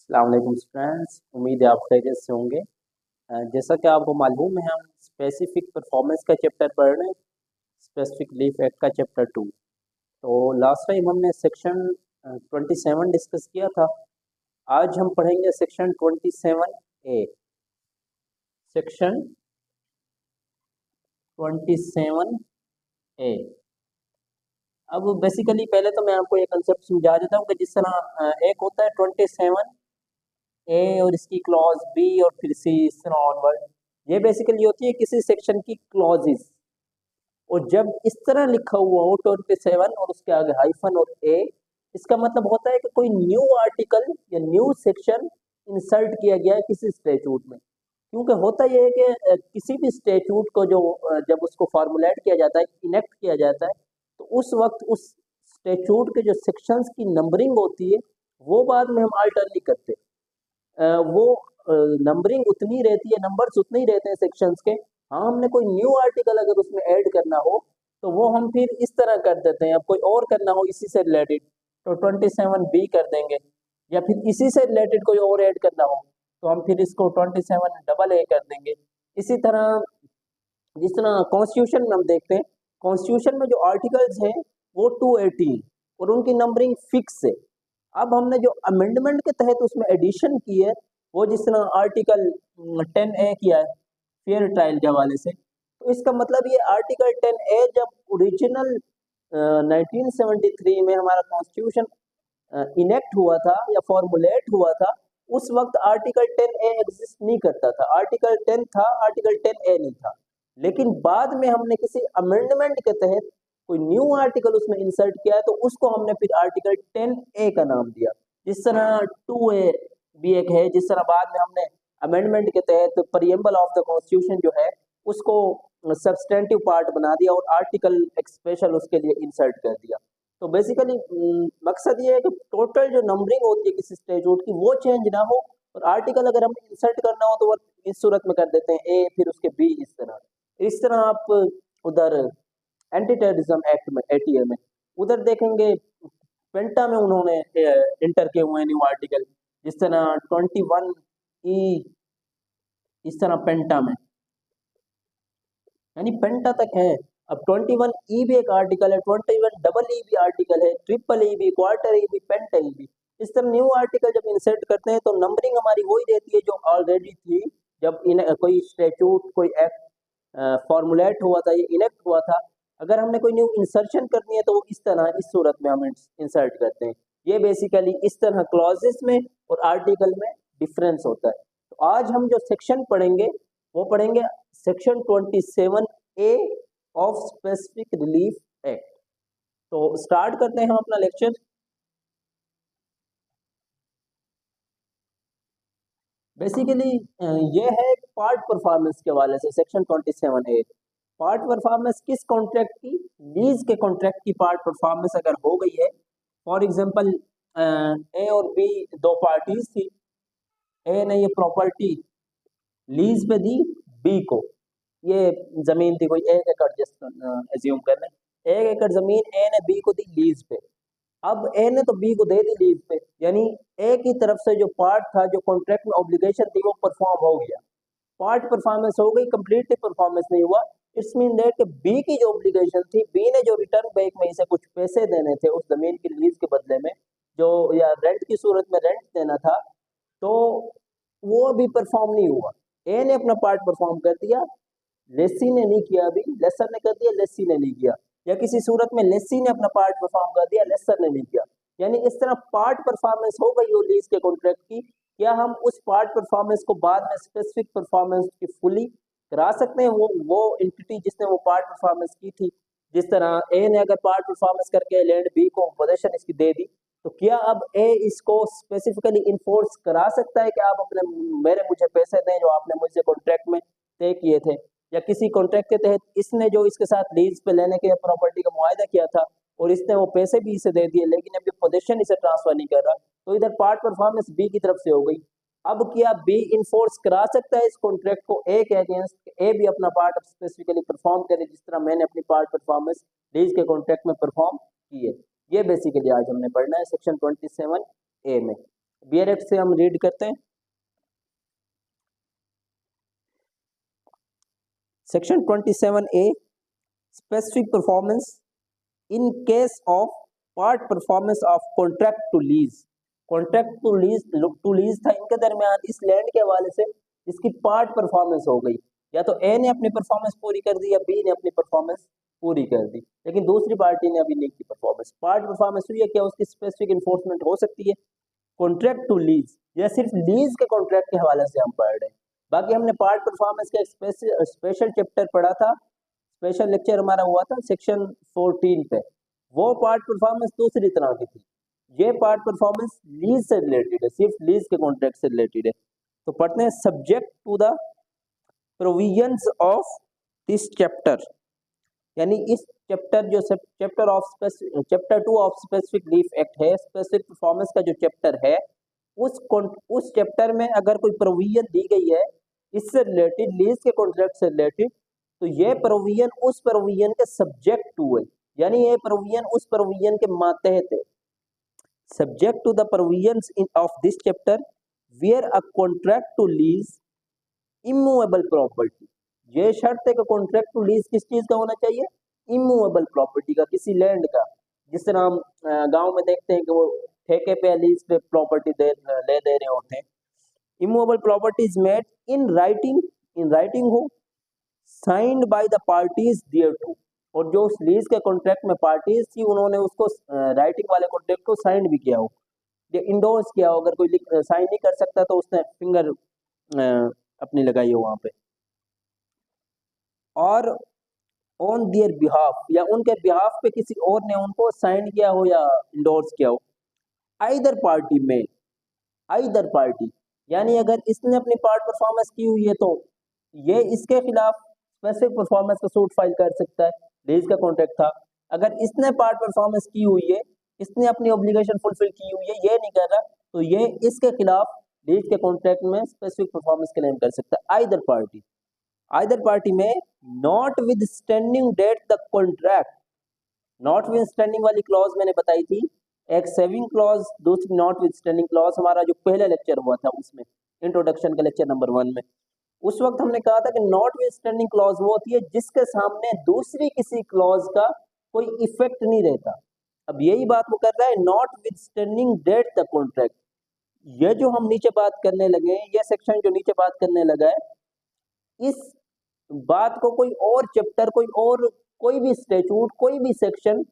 अस्सलाम वालेकुम फ्रेंड्स, उम्मीद है आप खैरियत से होंगे। जैसा कि आपको मालूम है, हम स्पेसिफिक परफॉर्मेंस का चैप्टर पढ़ रहे हैं, स्पेसिफिक लीफ एक्ट का चैप्टर 2। तो लास्ट टाइम हमने सेक्शन 27 डिस्कस किया था। आज हम पढ़ेंगे सेक्शन 27A। Section 27A। अब बेसिकली पहले तो मैं आपको एक कंसेप्ट समझा देता हूँ कि जिस तरह एक होता है 27A और इसकी क्लॉज बी और फिर सी, इस तरह ऑनवर्ड। ये बेसिकली होती है किसी सेक्शन की क्लॉजेस, और जब इस तरह लिखा हुआ हो 27 और उसके आगे हाइफन और ए, इसका मतलब होता है कि कोई न्यू आर्टिकल या न्यू सेक्शन इंसर्ट किया गया है किसी स्टैट्यूट में। क्योंकि होता यह है कि किसी भी स्टैट्यूट को जो जब उसको फार्मूलेट किया जाता है, इनेक्ट किया जाता है, तो उस वक्त उस स्टैट्यूट के जो सेक्शंस की नंबरिंग होती है वो बाद में हम अल्टर नहीं करते। वो नंबरिंग उतनी रहती है, नंबर्स उतने ही रहते हैं सेक्शंस के। हाँ, हमने कोई न्यू आर्टिकल अगर उसमें ऐड करना हो तो वो हम फिर इस तरह कर देते हैं। अब कोई और करना हो इसी से रिलेटेड तो 27B कर देंगे, या फिर इसी से रिलेटेड कोई और ऐड करना हो तो हम फिर इसको 27AA कर देंगे। इसी तरह जिस तरह कॉन्स्टिट्यूशन में हम देखते हैं, कॉन्स्टिट्यूशन में जो आर्टिकल्स हैं वो 218 और उनकी नंबरिंग फिक्स है। अब हमने जो अमेंडमेंट के तहत उसमें एडिशन की है, वो जिस तरह आर्टिकल 10A किया है फेयर ट्रायल के हवाले से, तो इसका मतलब ये आर्टिकल 10A जब ओरिजिनल 1973 में हमारा कॉन्स्टिट्यूशन इनेक्ट हुआ था या फॉर्मुलेट हुआ था, उस वक्त आर्टिकल 10A एग्जिस्ट नहीं करता था। आर्टिकल 10 था, आर्टिकल 10A नहीं था। लेकिन बाद में हमने किसी अमेंडमेंट के तहत कोई न्यू आर्टिकल उसमें इंसर्ट किया है, तो उसको हमने फिर आर्टिकल 10A का नाम दिया। जिस तरह 2A भी एक है, जिस तरह बाद में हमने अमेंडमेंट के तहत प्रीएम्बल ऑफ द कॉन्स्टिट्यूशन जो है उसको सब्सटेंटिव पार्ट बना दिया और आर्टिकल एक स्पेशल उसके लिए इंसर्ट कर दिया। तो बेसिकली मकसद ये है कि टोटल जो नंबरिंग होती है किसी स्टैट्यूट की वो चेंज ना हो, और आर्टिकल अगर हमें इंसर्ट करना हो तो वो इस सूरत में कर देते हैं ए फिर उसके बी, इस तरह आप उधर एंटी टेररिज्म एक्ट में एटीए में उधर देखेंगे पेंटा में उन्होंने इंटर किए हुए हैं न्यू आर्टिकल, जिस तरह 21E, इस तरह पेंटा में, यानी पेंटा तक है। अब 21E भी एक आर्टिकल है, 21EE भी आर्टिकल है, ट्रिपल भी, क्वार्टर ई भी, पेंटा ई भी। इस तरह न्यू आर्टिकल जब इंसर्ट करते हैं तो नंबरिंग हमारी वही रहती है जो ऑलरेडी थी जब कोई स्टैट्यूट कोई एक्ट फॉर्मुलेट हुआ था, ये इनेक्ट हुआ था। अगर हमने कोई न्यू इंसर्शन करनी है तो वो इस तरह इस सूरत में हम इंसर्ट करते हैं। ये बेसिकली इस तरह क्लॉजेस में और आर्टिकल में डिफरेंस होता है। तो आज हम जो सेक्शन पढ़ेंगे वो पढ़ेंगे section 27A of specific relief act. तो स्टार्ट करते हैं हम अपना लेक्चर। बेसिकली ये है पार्ट परफॉर्मेंस के हवाले से सेक्शन 27A। पार्ट परफॉर्मेंस किस कॉन्ट्रैक्ट की? लीज के कॉन्ट्रैक्ट की पार्ट परफॉर्मेंस अगर हो गई है, फॉर एग्जांपल ए और बी दो पार्टीज थी। ए ने ये प्रॉपर्टी लीज पे दी बी को, ये जमीन थी कोई 1 एकड़, जस्ट एज्यूम कर लें 1 एकड़ जमीन ए ने बी को दी लीज पे। अब ए ने तो बी को दे दी लीज पे, यानी ए की तरफ से जो पार्ट था, जो कॉन्ट्रैक्ट में ऑब्लिगेशन थी, वो परफॉर्म हो गया। पार्ट परफॉर्मेंस हो गई, कंप्लीटली परफॉर्मेंस नहीं हुआ। इट्स मीन दैट कि बी की जो ऑब्लिगेशन थी, बी ने जो रिटर्न बैंक में इसे कुछ पैसे देने थे उस जमीन की लीज के बदले में, जो या रेंट की सूरत में रेंट देना था, तो वो अभी परफॉर्म नहीं हुआ। ए ने अपना पार्ट परफॉर्म कर दिया, लेसी ने नहीं किया। अभी लेसर ने कर दिया, लेसी ने नहीं किया, या किसी सूरत में लेसी ने अपना पार्ट परफॉर्म कर दिया, लेसर ने नहीं किया। यानी इस तरह पार्ट परफॉर्मेंस हो गई हो लीज के कॉन्ट्रैक्ट की, क्या हम उस पार्ट परफॉर्मेंस को बाद में स्पेसिफिक परफॉर्मेंस की फुली करा सकते हैं? वो एंटिटी जिसने वो पार्ट परफॉर्मेंस की थी, जिस तरह ए ने अगर पार्ट परफॉर्मेंस करके लैंड बी को पोजीशन इसकी दे दी, तो क्या अब ए इसको स्पेसिफिकली इन्फोर्स करा सकता है कि आप अपने मुझे पैसे दें जो आपने मुझसे कॉन्ट्रैक्ट में तय किए थे? या किसी कॉन्ट्रैक्ट के तहत इसने जो इसके साथ लीज पे लेने के प्रॉपर्टी का मुआयदा किया था और इसने वो पैसे भी इसे दे दिए, लेकिन अभी पोजीशन इसे ट्रांसफर नहीं कर रहा, तो इधर पार्ट परफॉर्मेंस बी की तरफ से हो गई। अब क्या बी इन्फोर्स करा सकता है इस कॉन्ट्रैक्ट को ए के अगेंस्ट? ए भी अपना पार्ट स्पेसिफिकली परफॉर्म करे जिस तरह मैंने अपनी पार्ट परफॉर्मेंस लीज के कॉन्ट्रैक्ट में परफॉर्म की है। ये बेसिकली आज हमने पढ़ना है सेक्शन 27A में। बियर एक्ट से हम रीड करते हैं, section 27A, specific performance in case of part performance of contract to lease. Contract to lease था इनके दरमियान इस लैंड के हवाले से जिसकी पार्ट परफॉर्मेंस हो गई, या तो ए ने अपनी परफॉर्मेंस पूरी कर दी या बी ने अपनी परफॉर्मेंस पूरी कर दी, लेकिन दूसरी पार्टी ने अभी नहीं की परफॉर्मेंस। पार्ट परफॉर्मेंस हुई है, क्या उसकी स्पेसिफिक इन्फोर्समेंट हो सकती है। कॉन्ट्रैक्ट टू लीज, यह सिर्फ लीज के कॉन्ट्रैक्ट के हवाले से हम पढ़ रहे हैं। बाकी हमने पार्ट परफॉर्मेंस का एक स्पेशल चैप्टर पढ़ा था, स्पेशल लेक्चर हमारा हुआ था सेक्शन 14 पे, वो पार्ट परफॉर्मेंस दूसरी तरह की थी। ये पार्ट परफॉर्मेंस लीज से रिलेटेड है, सिर्फ लीज के कॉन्ट्रैक्ट से रिलेटेड है। तो पढ़ते हैं, subject to the provisions of this chapter, यानी इस चैप्टर जो chapter 2 of specific relief act है, स्पेसिफिक परफॉर्मेंस का जो चैप्टर है, उस चैप्टर में अगर कोई प्रोविजन दी गई है इससे रिलेटेड, लीज के कॉन्ट्रैक्ट से रिलेटेड, तो ये प्रोविजन उस प्रोविजन के सब्जेक्ट टू है, यानी ये प्रोविजन उस प्रोविजन के मातहत है। Subject to the provisions of this chapter where a contract to lease immovable property, ये शर्त है कि कॉन्ट्रैक्ट टू लीज किस चीज का होना चाहिए, इमूवेबल प्रॉपर्टी का, किसी लैंड का। जिस तरह हम गांव में देखते हैं कि वो ठेके पे लीज पे प्रॉपर्टी ले दे रहे होते हैं। Immovable property is made in writing हो, signed by the parties thereto, और जो उस लीज के कॉन्ट्रैक्ट में पार्टीज थी उन्होंने उसको राइटिंग वाले कॉन्ट्रैक्ट को साइन भी किया हो, या इंडोर्स किया हो। अगर कोई साइन नहीं कर सकता तो उसने फिंगर अपनी लगाई हो वहां पे, और ऑन देयर बिहाफ, या उनके बिहाफ पे किसी और ने उनको साइन किया हो या इंडोर्स किया हो। आइदर पार्टी में, आइदर पार्टी, यानी अगर इसने अपनी पार्ट परफॉर्मेंस की हुई है तो ये इसके खिलाफ स्पेसिफिक परफॉर्मेंस का सूट फाइल कर सकता है, लीज का कॉन्ट्रैक्ट था। अगर इसने पार्ट परफॉर्मेंस की हुई है, इसने अपनी ऑब्लिगेशन फुलफिल की हुई है, ये नहीं कर रहा, तो ये इसके खिलाफ लीज के कॉन्ट्रैक्ट में स्पेसिफिक परफॉर्मेंस क्लेम कर सकता है। Either party may notwithstanding that the contract, notwithstanding वाली क्लॉज मैंने बताई थी, एक सेविंग क्लॉज, दूसरी नॉट विद स्टैंडिंग क्लॉज, हमारा जो पहले लेक्चर हुआ था उसमें, इंट्रोडक्शन का लेक्चर नंबर 1 में, उस वक्त हमने कहा था कि नॉट विद स्टैंडिंग क्लॉज वो होती है जिसके सामने दूसरी किसी क्लॉज का कोई इफेक्ट नहीं रहता। अब यही बात वो कर रहा है, notwithstanding that the contract. ये जो हम नीचे बात करने लगे हैं, ये सेक्शन जो नीचे बात करने लगा है, इस बात को कोई और चैप्टर, कोई भी स्टैट्यूट, कोई भी सेक्शन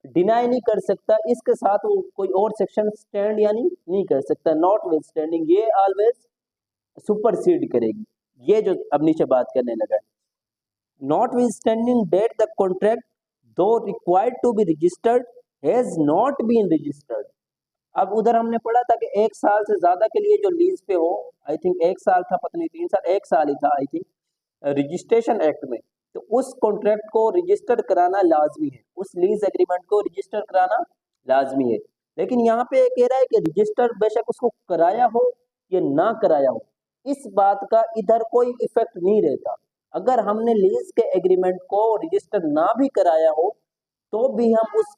डिनाई नहीं कर सकता, इसके साथ वो कोई और सेक्शन स्टैंड यानी नहीं कर सकता। नॉट विद स्टैंडिंग ये ऑलवेज सुपरसीड करेगी, ये जो अब नीचे बात करने लगा है। Notwithstanding that the contract though required to be registered has not been registered. अब उधर हमने पढ़ा था कि 1 साल से ज्यादा के लिए जो लीज पे हो, आई थिंक 1 साल था, पता नहीं 3 साल, 1 साल ही था आई थिंक रजिस्ट्रेशन एक्ट में, तो उस कॉन्ट्रैक्ट को रजिस्टर कराना लाजमी है, उस लीज एग्रीमेंट को रजिस्टर कराना लाजमी है। लेकिन यहाँ पे कह रहा है कि रजिस्टर बेशक उसको कराया हो या ना कराया हो, इस बात का इधर कोई इफेक्ट नहीं रहता। अगर हमने लीज के एग्रीमेंट को रजिस्टर ना भी कराया हो तो भी हम उस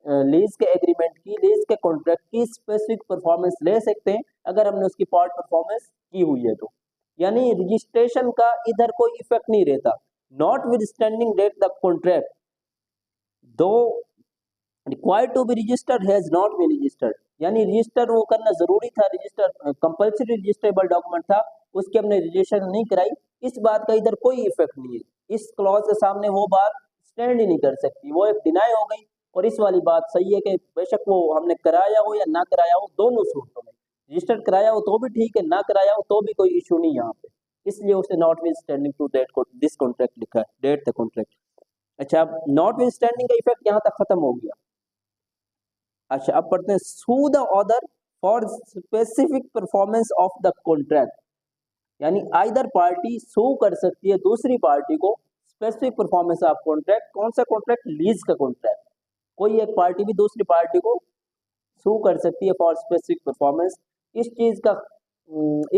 लीज के एग्रीमेंट की, लीज के कॉन्ट्रैक्ट की स्पेसिफिक परफॉर्मेंस ले सकते हैं अगर हमने उसकी पार्ट परफॉर्मेंस की हुई है तो, यानी रजिस्ट्रेशन का इधर कोई इफेक्ट नहीं रहता। Notwithstanding that the contract though required to be registered has not been registered, यानी रजिस्टर वो करना जरूरी था, रजिस्टर कंपल्सरी रजिस्ट्रेबल डॉक्यूमेंट था, उसकी हमने रजिस्ट्रेशन नहीं कराई, इस बात का इधर कोई इफेक्ट नहीं है। इस क्लॉज के सामने वो बात स्टैंड ही नहीं कर सकती, वो एक डिनाई हो गई। और इस वाली बात सही है कि बेशक वो हमने कराया हो या ना कराया हो, दोनों सूरतों में, रजिस्टर कराया हो तो भी ठीक है, ना कराया हो तो भी कोई इशू नहीं यहाँ पे, इसलिए उसने notwithstanding to that को दिस कॉन्ट्रैक्ट लिखा है, डेट द कॉन्ट्रैक्ट। अच्छा, अब नॉट विद स्टैंडिंग का इफेक्ट यहाँ तक खत्म हो गया। अच्छा, अब पढ़ते हैं, sue the other for specific performance of the contract, यानी आइदर पार्टी सू कर सकती है दूसरी पार्टी को स्पेसिफिक परफॉर्मेंस ऑफ कॉन्ट्रैक्ट। कौन सा कॉन्ट्रैक्ट? लीज का कॉन्ट्रैक्ट। कोई एक पार्टी भी दूसरी पार्टी को सू कर सकती है फॉर स्पेसिफिक परफॉर्मेंस। इस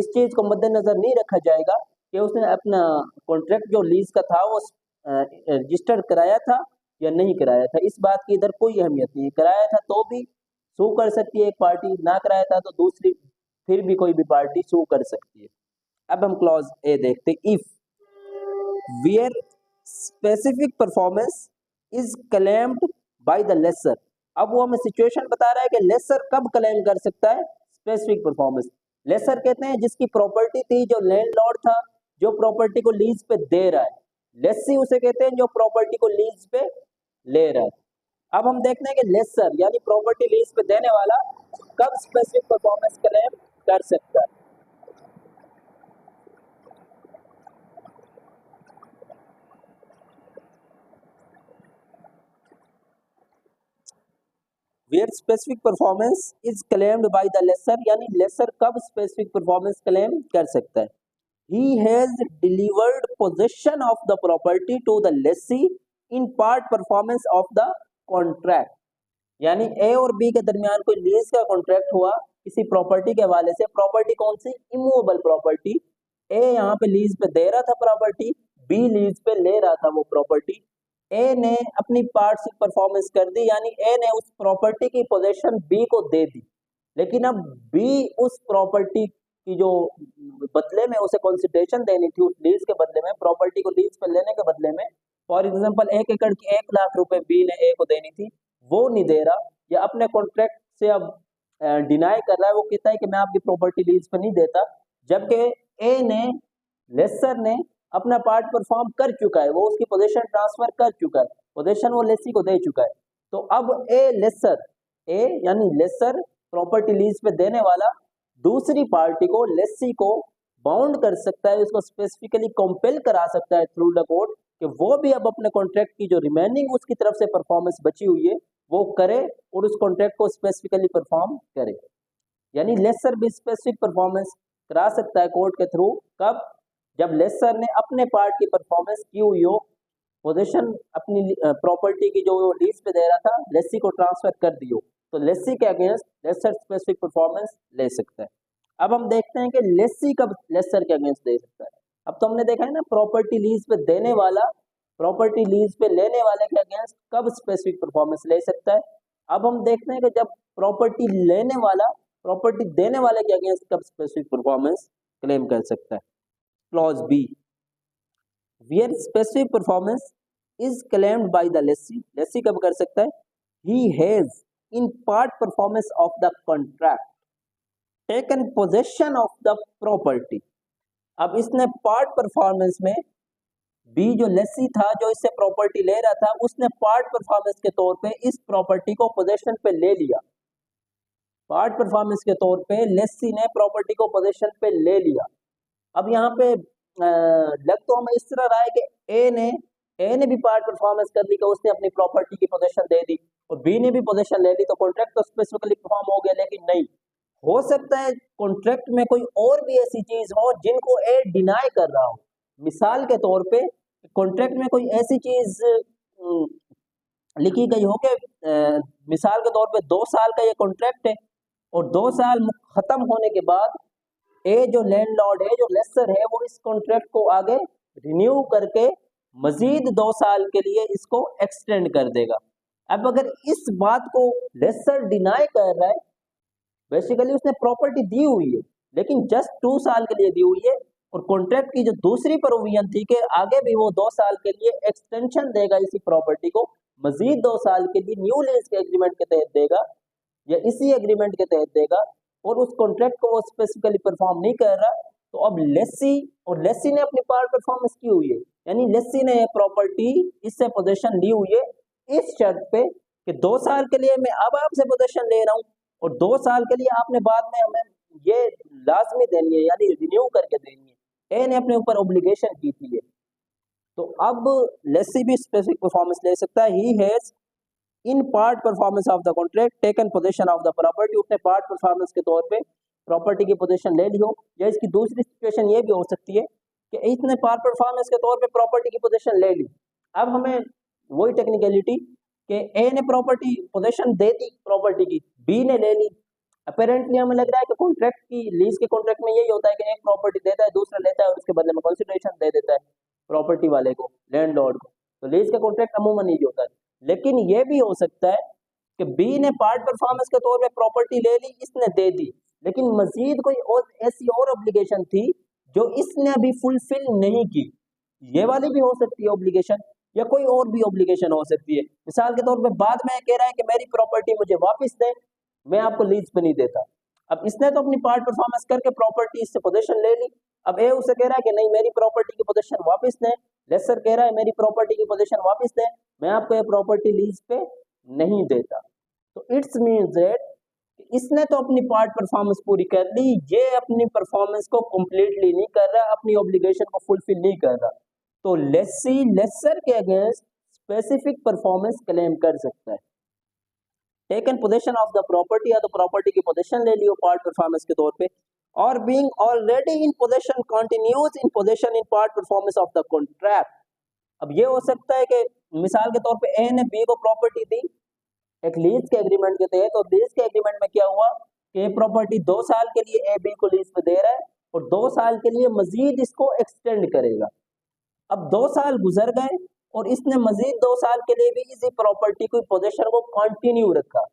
चीज को मद्देनजर नहीं रखा जाएगा कि उसने अपना कॉन्ट्रैक्ट जो लीज का था वो रजिस्टर कराया था या नहीं कराया था, इस बात की इधर कोई अहमियत नहीं है। कराया था तो भी सू कर सकती है एक पार्टी, ना कराया था तो दूसरी फिर भी कोई भी पार्टी सू कर सकती है। अब हम क्लॉज ए देखते हैं, if where specific performance is claimed by the lessor. अब वो हमें सिचुएशन बता रहा है कि लेसर कब क्लेम कर सकता है स्पेसिफिक परफॉर्मेंस। लेसर कहते हैं जिसकी प्रॉपर्टी थी, जो लैंडलॉर्ड था, जो प्रॉपर्टी को लीज पे दे रहा है। लेसी उसे कहते हैं जो प्रॉपर्टी को लीज पे ले रहा है। अब हम देखते हैं कि लेसर यानी प्रॉपर्टी लीज पे देने वाला कब स्पेसिफिक परफॉर्मेंस क्लेम कर सकता है। Where specific performance is claimed by the lessor, यानी लेसर कब स्पेसिफिक परफॉर्मेंस क्लेम कर सकता है। He has delivered possession of the property to the lessee in part performance of the contract। यानी ए और बी के दरमियान कोई लीज का कॉन्ट्रैक्ट हुआ किसी प्रॉपर्टी के हवाले से। प्रॉपर्टी कौन सी? Immovable property. ए यहाँ पे लीज पे दे रहा था प्रॉपर्टी, बी लीज पे ले रहा था वो प्रॉपर्टी। ए ने अपनी पार्ट से परफॉर्मेंस कर दी, यानी ए ने उस प्रॉपर्टी की पोजीशन बी को दे दी, लेकिन अब बी उस प्रॉपर्टी की जो बदले में उसे कंसिडरेशन देनी थी, उस लीज के बदले में, प्रॉपर्टी को लीज पे लेने के बदले में, फॉर एग्जांपल 1 एकड़ की 1 लाख रुपए बी ने ए को देनी थी, वो नहीं दे रहा, या अपने कॉन्ट्रैक्ट से अब डिनाई कर रहा है। वो कहता है कि मैं आपकी प्रॉपर्टी लीज पे नहीं देता, जबकि ए ने, लेसर ने अपना पार्ट परफॉर्म कर चुका है, वो उसकी पोजीशन ट्रांसफर कर चुका है, पोजीशन वो लेसी को दे चुका है। तो अब ए यानी लेसर प्रॉपर्टी लीज पे देने वाला दूसरी पार्टी को, लेसी को बाउंड कर सकता है, उसको स्पेसिफिकली कंपेल करा सकता है थ्रू द कोर्ट कि वो भी अब अपने कॉन्ट्रैक्ट की जो रिमेनिंग उसकी तरफ से परफॉर्मेंस बची हुई है वो करे और उस कॉन्ट्रैक्ट को स्पेसिफिकली परफॉर्म करे। यानी लेसर भी स्पेसिफिक परफॉर्मेंस करा सकता है कोर्ट के थ्रू, कब? जब लेसर ने अपने पार्ट की परफॉर्मेंस की हुई हो, पोजीशन अपनी प्रॉपर्टी की जो लीज पे दे रहा था लेसी को ट्रांसफर कर दी हो, तो लेसी के अगेंस्ट लेसर स्पेसिफिक परफॉर्मेंस ले सकता है। अब हम देखते हैं कि लेसी कब लेसर के अगेंस्ट दे सकता है। अब तो हमने देखा है ना, प्रॉपर्टी लीज पे देने वाला प्रॉपर्टी लीज पे लेने वाले के अगेंस्ट कब स्पेसिफिक परफॉर्मेंस ले सकता है। अब हम देखते हैं कि जब प्रॉपर्टी लेने वाला प्रॉपर्टी देने वाले के अगेंस्ट कब स्पेसिफिक परफॉर्मेंस क्लेम कर सकता है। Clause B, where specific performance is claimed by the lessee. Lessee कब कर सकता है? He has in part performance of the contract taken possession of the property. अब इसने पार्ट परफॉर्मेंस में, बी जो लेसी था जो इससे प्रॉपर्टी ले रहा था, उसने पार्ट परफॉर्मेंस के तौर पे इस प्रॉपर्टी को पोजेशन पे ले लिया। पार्ट परफॉर्मेंस के तौर पे लेसी ने प्रॉपर्टी को पोजेशन पे ले लिया। अब यहाँ पे लग तो हमें इस तरह रहा है कि ए ने भी पार्ट परफॉर्मेंस कर ली कि उसने अपनी प्रॉपर्टी की पोजीशन दे दी और बी ने भी पोजीशन ले ली, तो कॉन्ट्रैक्ट तो स्पेसिफिकली परफॉर्म हो गया। लेकिन नहीं, हो सकता है कॉन्ट्रैक्ट में कोई और भी ऐसी चीज हो जिनको ए डिनाई कर रहा हो। मिसाल के तौर पे कॉन्ट्रैक्ट में कोई ऐसी चीज लिखी गई हो कि मिसाल के तौर पे 2 साल का ये कॉन्ट्रैक्ट है और 2 साल खत्म होने के बाद ए जो लैंडलॉर्ड है, जो लेसर है, वो इस कॉन्ट्रैक्ट को आगे रिन्यू करके मजीद 2 साल के लिए इसको एक्सटेंड कर देगा। अब अगर इस बात को लेसर डिनाई कर रहा है, बेसिकली उसने प्रॉपर्टी दी हुई है लेकिन जस्ट 2 साल के लिए दी हुई है, और कॉन्ट्रैक्ट की जो दूसरी प्रोविजन थी कि आगे भी वो 2 साल के लिए एक्सटेंशन देगा इसी प्रॉपर्टी को, मजीद 2 साल के लिए न्यू लीज के एग्रीमेंट के तहत देगा या इसी एग्रीमेंट के तहत देगा, और उस कॉन्ट्रैक्ट को वो स्पेसिफिकली परफॉर्म नहीं कर रहा, तो अब लेसी ने अपनी पार्ट परफॉर्मेंस की हुई है, यानी लेसी ने प्रॉपर्टी इससे पोजीशन ली हुई है इस शर्त पे कि 2 साल के लिए मैं अब आपसे पोजीशन ले रहा हूँ और 2 साल के लिए आपने बाद में हमें ये लाजमी देनी है, यानी रिन्यू करके देनी है। ए ने अपने ऊपर ऑब्लिगेशन की थी ये, तो अब लेसी भी स्पेसिफिक परफॉर्मेंस ले सकता है। He has in part performance of the contract taken position of the property, उसने पार्ट परफॉर्मेंस के तौर पे प्रॉपर्टी की पोजीशन ले ली हो। या इसकी दूसरी सिचुएशन ये भी हो सकती है कि इसने पार्ट परफॉर्मेंस के तौर पे प्रॉपर्टी की पोजीशन ले ली। अब हमें वही टेक्निकलिटी कि ए ने प्रॉपर्टी पोजीशन दे दी प्रॉपर्टी की, बी ने ले ली। अपेरेंटली हमें लग रहा है कि कॉन्ट्रैक्ट की, लीज के कॉन्ट्रैक्ट में यही होता है कि एक प्रॉपर्टी देता है, दूसरा लेता है और उसके बदले में कंसिडरेशन दे देता है प्रॉपर्टी वाले को, लैंडलॉर्ड को। तो लीज का कॉन्ट्रैक्ट अमूमन यही होता है। लेकिन ये भी हो सकता है कि बी ने पार्ट परफॉर्मेंस के तौर पे प्रॉपर्टी ले ली, इसने दे दी, लेकिन मजीद कोई और ऐसी और ऑब्लिगेशन थी जो इसने अभी फुलफिल नहीं की, ये वाली भी हो सकती है ऑब्लिगेशन, या कोई और भी ऑब्लिगेशन हो सकती है। मिसाल के तौर पे बाद में कह रहा है कि मेरी प्रॉपर्टी मुझे वापस दे, मैं आपको लीज पे नहीं देता। अब इसने तो अपनी पार्ट परफॉर्मेंस करके प्रॉपर्टी इससे पोजीशन ले ली, अब ए उसे कह रहा है कि नहीं मेरी प्रॉपर्टी की पोजीशन वापस दे, लेसर कह रहा है मेरी प्रॉपर्टी की पोजीशन वापस दे, मैं आपको ये प्रॉपर्टी लीज पे नहीं देता। तो इट्स मीन्स दैट इसने तो अपनी पार्ट परफॉर्मेंस पूरी कर ली, ये अपनी परफॉर्मेंस को कंप्लीटली नहीं कर रहा, अपनी ऑब्लिगेशन को फुलफिल नहीं कर रहा। तो लेसी लेसर के अगेंस्ट स्पेसिफिक परफॉर्मेंस क्लेम कर सकता है। Taken position of the property, या तो प्रॉपर्टी की पोजीशन ले लियो पार्ट परफॉर्मेंस के तौर पे, और being already in position continues in position in part performance of the contract. अब ये हो सकता है कि मिसाल के तौर पे ए ने बी को प्रॉपर्टी दी एक लीज के एग्रीमेंट के तहत, तो लीज के एग्रीमेंट में क्या हुआ कि प्रॉपर्टी 2 साल के लिए ए बी को लीज पे दे रहा है और 2 साल के लिए मजीद इसको एक्सटेंड करेगा। अब 2 साल गुजर गए और इसने मजीद 2 साल के लिए भी इसी प्रॉपर्टी की पोजीशन को कंटिन्यू रखा।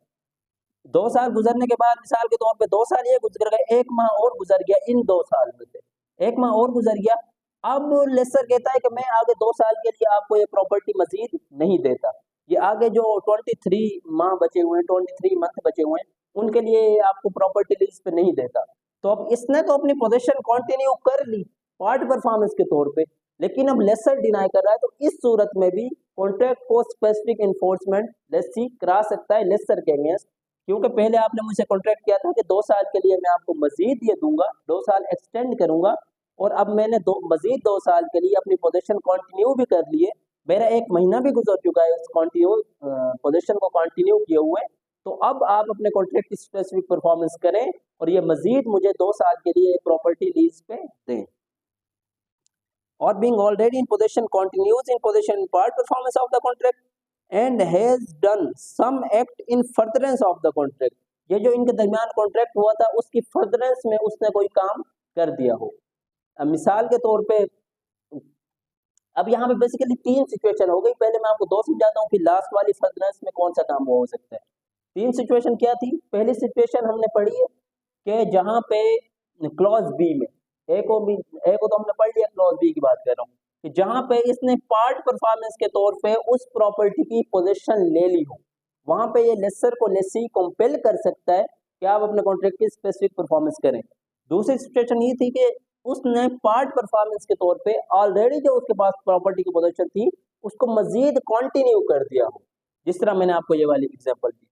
2 साल गुजरने के बाद मिसाल के तौर पे 2 साल ये गुजर गए, 1 माह और गुजर गया, इन 2 साल में से 1 माह और गुजर गया। अब लेसर कहता है कि मैं आगे 2 साल के लिए आपको ये प्रॉपर्टी मजीद नहीं देता, ये आगे जो 23 माह बचे हुए हैं, 23 मंथ बचे हुए हैं, उनके लिए आपको प्रॉपर्टी लीज पे नहीं देता। तो अब इसने तो अपनी पोजीशन कंटिन्यू कर ली पार्ट परफॉर्मेंस के तौर पे, लेकिन अब लेसर डिनाई कर रहा है। तो इस सूरत में भी कॉन्ट्रैक्ट को स्पेसिफिक इन्फोर्समेंट लेसी करा सकता है लेसर के अगेंस्ट, क्योंकि पहले आपने मुझसे कॉन्ट्रैक्ट किया था कि 2 साल के लिए मैं आपको मजीद ये दूंगा, 2 साल एक्सटेंड करूंगा, और अब मैंने मजीद 2 साल के लिए अपनी पोजीशन कंटिन्यू भी कर ली है, मेरा 1 महीना भी गुजर चुका है उस कंटिन्यू पोजीशन को कंटिन्यू किए हुए। तो अब आप अपने कॉन्ट्रैक्ट की स्पेसिफिक परफॉर्मेंस करें और ये मजीद मुझे 2 साल के लिए प्रॉपर्टी लीज पे दें। और being already in possession continues in possession in part performance of the contract and has done some act in furtherance of the contract, ये जो इनके दरमियान कॉन्ट्रैक्ट हुआ था उसकी फर्दरेंस में उसने कोई काम कर दिया हो। अब मिसाल के तौर पे अब यहाँ पे बेसिकली 3 सिचुएशन हो गई, पहले मैं आपको 2 समझाता हूँ, फिर लास्ट वाली फर्दरेंस में कौन सा काम हो सकता है। 3 सिचुएशन क्या थी? पहली सिचुएशन हमने पढ़ी है कि जहाँ पे क्लॉज बी में ए को तो हमने पढ़ लिया, क्लॉज बी की बात कर रहा हूँ कि जहाँ पे इसने पार्ट परफॉर्मेंस के तौर पे उस प्रॉपर्टी की पोजीशन ले ली हो, वहां पे ये लेसर को लेसी कंपेल कर सकता है कि आप अपने कॉन्ट्रैक्ट की स्पेसिफिक परफॉर्मेंस करें। दूसरी सिचुएशन ये थी कि उसने पार्ट परफॉर्मेंस के तौर पे ऑलरेडी जो उसके पास प्रॉपर्टी की पोजीशन थी उसको मजीद कंटिन्यू कर दिया हो, जिस तरह मैंने आपको ये वाली एग्जांपल दी।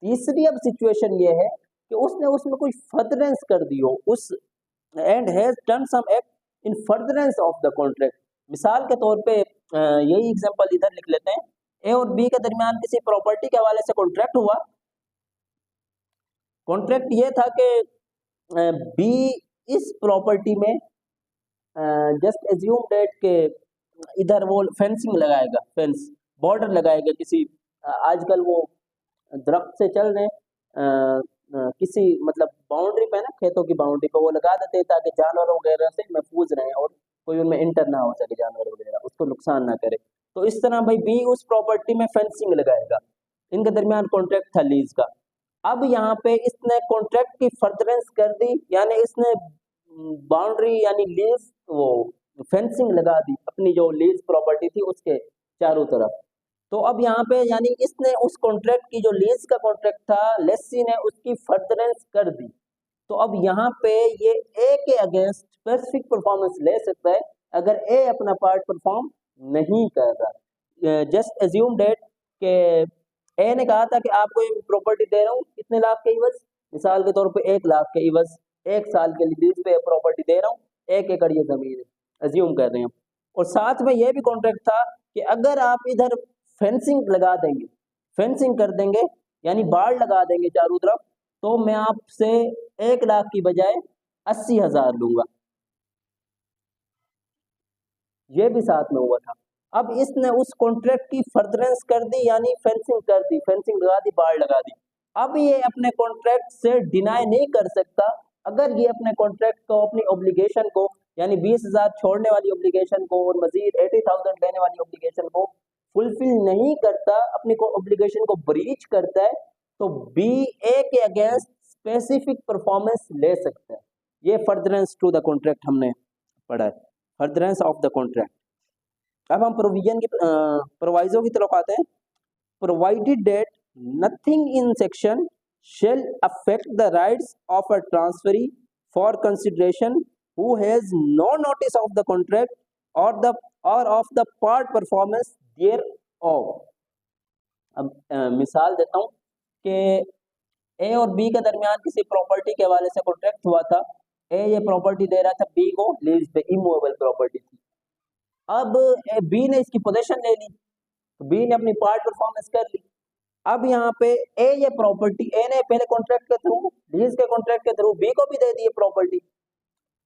तीसरी अब सिचुएशन ये है कि उसने उसमें कोई फर्दरेंस कर दी हो उस and has done some act in furtherance of the contract. मिसाल के तौर पे यही एग्जांपल इधर लिख लेते हैं, ए और बी के दरमियान किसी प्रॉपर्टी के हवाले से कॉन्ट्रैक्ट हुआ। कॉन्ट्रैक्ट ये था कि बी इस प्रॉपर्टी में जस्ट एज्यूम डेट के इधर वो फेंसिंग लगाएगा, फेंस बॉर्डर लगाएगा किसी आजकल वो दरख्त से चल रहे किसी मतलब बाउंड्री पे ना, खेतों की बाउंड्री पे वो लगा देते हैं ताकि जानवरों वगैरह से महफूज रहे और कोई उनमें इंटर ना हो सके, जानवर वगैरह उसको नुकसान ना करे। तो इस तरह भाई बी उस प्रॉपर्टी में फेंसिंग लगाएगा, इनके दरमियान कॉन्ट्रैक्ट था लीज का। अब यहाँ पे इसने कॉन्ट्रैक्ट की फर्दरेंस कर दी, यानी इसने बाउंड्री यानी लीज वो फेंसिंग लगा दी अपनी जो लीज प्रॉपर्टी थी उसके चारों तरफ। तो अब यहाँ पे यानी इसने उस कॉन्ट्रैक्ट की जो लीज का कॉन्ट्रैक्ट था लेसी ने उसकी फर्दरेंस कर दी। तो अब यहाँ पे ये ए के अगेंस्ट स्पेसिफिक परफॉर्मेंस ले सकता है अगर ए अपना पार्ट परफॉर्म नहीं कर रहा। जस्ट एज्यूम डेट के ए ने कहा था कि आपको ये प्रॉपर्टी दे रहा हूँ कितने लाख के इवज, मिसाल के तौर पे 1 लाख के इवज 1 साल के लिए लीज पे प्रॉपर्टी दे रहा हूँ, 1 एकड़ ये जमीन है एज्यूम कर रहे हैं। और साथ में ये भी कॉन्ट्रैक्ट था कि अगर आप इधर फेंसिंग लगा देंगे, फेंसिंग कर देंगे यानी बाड़ लगा देंगे चारों तरफ, तो मैं आपसे 1 लाख की बजाय 80,000 लूंगा। ये भी साथ में हुआ था। अब इसने उस कॉन्ट्रैक्ट की फर्दरेंस कर दी यानी फेंसिंग कर दी, फेंसिंग लगा दी, बाड़ लगा दी। अब ये अपने कॉन्ट्रैक्ट से डिनाई नहीं कर सकता अगर ये अपने कॉन्ट्रैक्ट को अपनी ऑब्लिगेशन को यानी 20,000 छोड़ने वाली ऑब्लिगेशन को और मजीद 80,000 लेने वाली ऑब्लिगेशन को फुलफिल नहीं करता, अपनी ऑब्लिगेशन को ब्रीच करता है, तो बी ए के अगेंस्ट स्पेसिफिक परफॉर्मेंस ले सकता है। ये फर्दरेंस टू द कॉन्ट्रैक्ट हमने पढ़ा है, फर्दरेंस ऑफ द कॉन्ट्रैक्ट। अब हम प्रोविजन की प्रोवाइजो की तरफ आते हैं। Provided that nothing in section shall affect the rights of a transferee for consideration who has no notice of the contract or of the part performance thereof। अब मिसाल देता हूँ कि ए और बी के दरमियान किसी प्रॉपर्टी के हवाले से कॉन्ट्रैक्ट हुआ था। ए ये प्रॉपर्टी दे रहा था बी को लीज पे, इमूवेबल प्रॉपर्टी थी। अब बी ने इसकी पोजीशन ले ली, तो बी ने अपनी पार्ट परफॉर्मेंस कर ली। अब यहाँ पे ए ये प्रॉपर्टी ए ने पहले कॉन्ट्रैक्ट के थ्रू, लीज के कॉन्ट्रैक्ट के थ्रू बी को भी दे दी प्रॉपर्टी,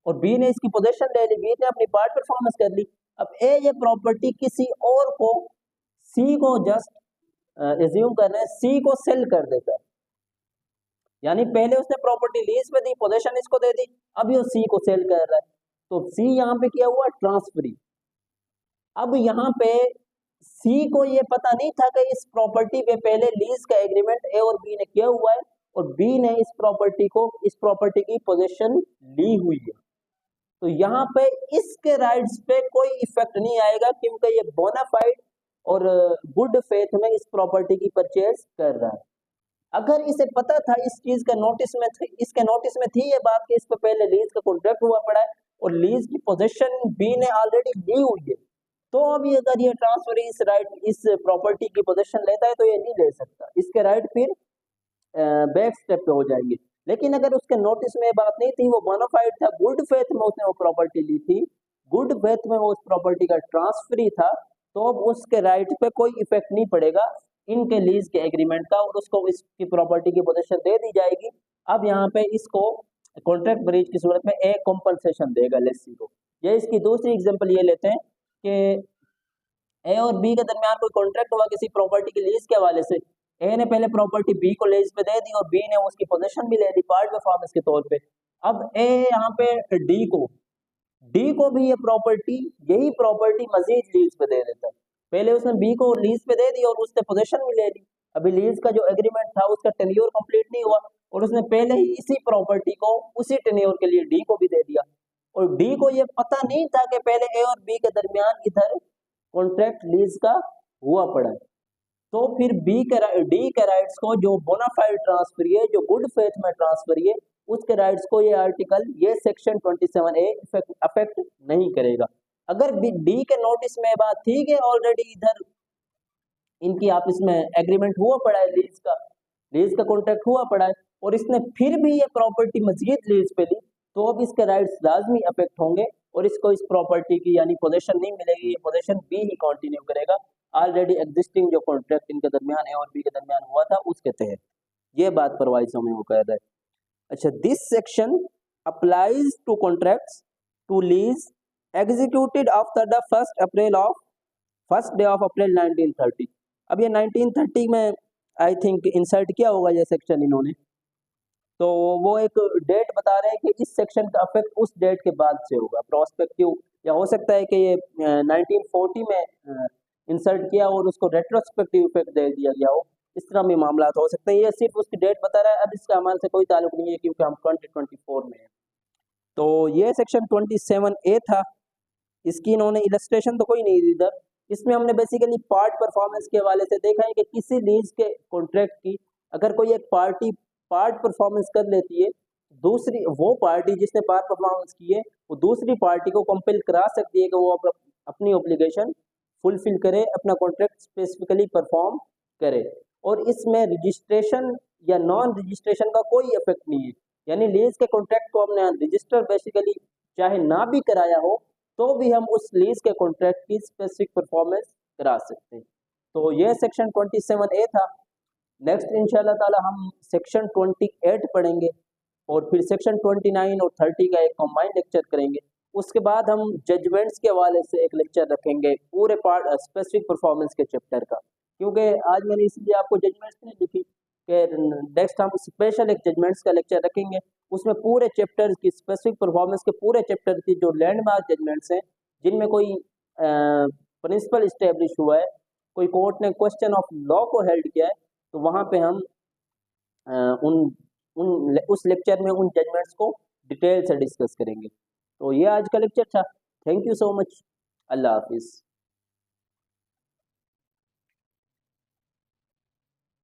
और बी ने इसकी पोजीशन ले ली, बी ने अपनी पार्ट परफॉर्मेंस कर ली। अब ए ये प्रॉपर्टी किसी और को, सी को जस्ट एज्यूम कर रहे हैं, सी को सेल कर देता है। यानी पहले उसने प्रॉपर्टी लीज पे दी, पोजीशन इसको दे दी, अब ये सी को सेल कर रहा है, तो सी यहाँ पे क्या हुआ, ट्रांसफरी। अब यहाँ पे सी को ये पता नहीं था कि इस प्रॉपर्टी पे पहले लीज का एग्रीमेंट ए और बी ने किया हुआ है, और बी ने इस प्रॉपर्टी की पोजीशन ली हुई है। तो यहाँ पे इसके राइट्स पे कोई इफेक्ट नहीं आएगा, क्योंकि ये बोनाफाइड और गुड फेथ में इस प्रॉपर्टी की परचेज कर रहा है। अगर इसे पता था, इस चीज का नोटिस में थी, इसके नोटिस में थी ये बात कि इस पे पहले लीज का कॉन्ट्रैक्ट हुआ पड़ा है और लीज की पोजीशन बी ने ऑलरेडी ली हुई है, तो अभी अगर ये ट्रांसफर इस प्रॉपर्टी की पोजीशन लेता है तो ये नहीं ले सकता, इसके राइट फिर बैक स्टेप पे हो जाएंगे। लेकिन अगर उसके नोटिस में बात नहीं थी, वो बोनाफाइड था, गुड फेथ में उसने वो प्रॉपर्टी ली थी, गुड फेथ में वो उस प्रॉपर्टी का ट्रांसफरी था, तो अब उसके राइट पे कोई इफेक्ट नहीं पड़ेगा इनके लीज के एग्रीमेंट का, और उसको इसकी प्रॉपर्टी की पोजीशन दे दी जाएगी। अब यहाँ पे इसको कॉन्ट्रैक्ट ब्रीच की सूरत में एक कॉम्पनसेशन देगा लेसी को। ये इसकी दूसरी एग्जांपल ये लेते हैं कि ए और बी के दरमियान कोई कॉन्ट्रैक्ट हुआ किसी प्रॉपर्टी की लीज के हवाले से। ए ने पहले प्रॉपर्टी बी को लीज पे दे दी और बी ने उसकी पोजीशन भी ले ली पार्ट परफॉर्मेंस के तौर पे। अब ए यहाँ पे डी को भी ये प्रॉपर्टी, यही प्रॉपर्टी मजीद लीज पे दे देता है। पहले उसने बी को लीज पे दे दी और उसने पोजीशन भी ले ली। अभी लीज का जो एग्रीमेंट था उसका टेन्योर कंप्लीट नहीं हुआ, और उसने पहले ही इसी प्रॉपर्टी को उसी टेन्योर के लिए डी को भी दे दिया, और डी को ये पता नहीं था कि पहले ए और बी के दरमियान इधर कॉन्ट्रैक्ट लीज का हुआ पड़ा है। तो फिर डी के राइट्स को, जो बोनाफाइड ट्रांसफर है, जो गुड फेथ में ट्रांसफर है, उसके राइट्स को ये आर्टिकल, ये सेक्शन 27A अफेक्ट नहीं करेगा। अगर डी के नोटिस में बात थी कि ऑलरेडी इधर इनकी आपस में एग्रीमेंट हुआ पड़ा है, लीज का कॉन्ट्रैक्ट हुआ पड़ा है, और इसने फिर भी ये प्रॉपर्टी मजीद लीज पे ली, तो अब इसके राइट्स लाजमी अफेक्ट होंगे और इसको इस प्रॉपर्टी की यानी पोजीशन नहीं मिलेगी, ये पोजीशन बी ही कंटिन्यू करेगा ऑलरेडी एग्जिस्टिंग जो कॉन्ट्रैक्ट इनके दरमियान ए और बी के दरमियान हुआ था उसके तहत। ये बात प्रोवाइजो में वो कह रहा है। अच्छा, this section applies to contracts to lease executed after the first day of April 1930। अब ये 1930 में आई थिंक इंसर्ट किया होगा ये सेक्शन इन्होंने, तो वो एक डेट बता रहे हैं कि इस सेक्शन का इफेक्ट उस डेट के बाद से होगा, प्रोस्पेक्टिव, या हो सकता है कि ये 1940 में इंसर्ट किया और उसको रेट्रोस्पेक्टिव इफेक्ट दे दिया गया हो, इस तरह में मामला हो सकते हैं। ये सिर्फ उसकी डेट बता रहा है, अब इसका हमारे से कोई ताल्लुक नहीं है क्योंकि हम 2024 में हैं। तो ये सेक्शन 27A था, इसकी इन्होंने इलस्ट्रेशन तो कोई नहीं दी इधर। इसमें हमने बेसिकली पार्ट परफॉर्मेंस के हवाले से देखा है कि किसी लीज के कॉन्ट्रैक्ट की अगर कोई एक पार्टी पार्ट परफॉर्मेंस कर लेती है, दूसरी वो पार्टी जिसने पार्ट परफॉर्मेंस की है वो दूसरी पार्टी को कंपेल करा सकती है कि वो अपनी ऑब्लिगेशन फुलफिल करे, अपना कॉन्ट्रैक्ट स्पेसिफिकली परफॉर्म करे, और इसमें रजिस्ट्रेशन या नॉन रजिस्ट्रेशन का कोई इफेक्ट नहीं है। यानी लीज के कॉन्ट्रैक्ट को हमने रजिस्टर बेसिकली चाहे ना भी कराया हो तो भी हम उस लीज के कॉन्ट्रैक्ट की स्पेसिफिक परफॉर्मेंस करा सकते हैं। तो ये सेक्शन 27A था। नेक्स्ट इंशाल्लाह ताला हम सेक्शन 28 पढ़ेंगे और फिर सेक्शन 29 और 30 का एक कंबाइंड लेक्चर करेंगे। उसके बाद हम जजमेंट्स के हवाले से एक लेक्चर रखेंगे पूरे पार्ट स्पेसिफिक परफॉर्मेंस के चैप्टर का, क्योंकि आज मैंने इसलिए आपको जजमेंट्स नहीं लिखी कि नेक्स्ट हम स्पेशल एक जजमेंट्स का लेक्चर रखेंगे, उसमें पूरे चैप्टर की स्पेसिफिक परफॉर्मेंस के पूरे चैप्टर की जो लैंडमार्क जजमेंट्स हैं जिनमें कोई प्रिंसिपल इस्टेब्लिश हुआ है, कोई कोर्ट ने क्वेश्चन ऑफ लॉ को हेल्ड किया है, तो वहाँ पे हम उन उस लेक्चर में उन जजमेंट्स को डिटेल से डिस्कस करेंगे। तो ये आज का लेक्चर था। Thank you so much. Allah हाफिज़।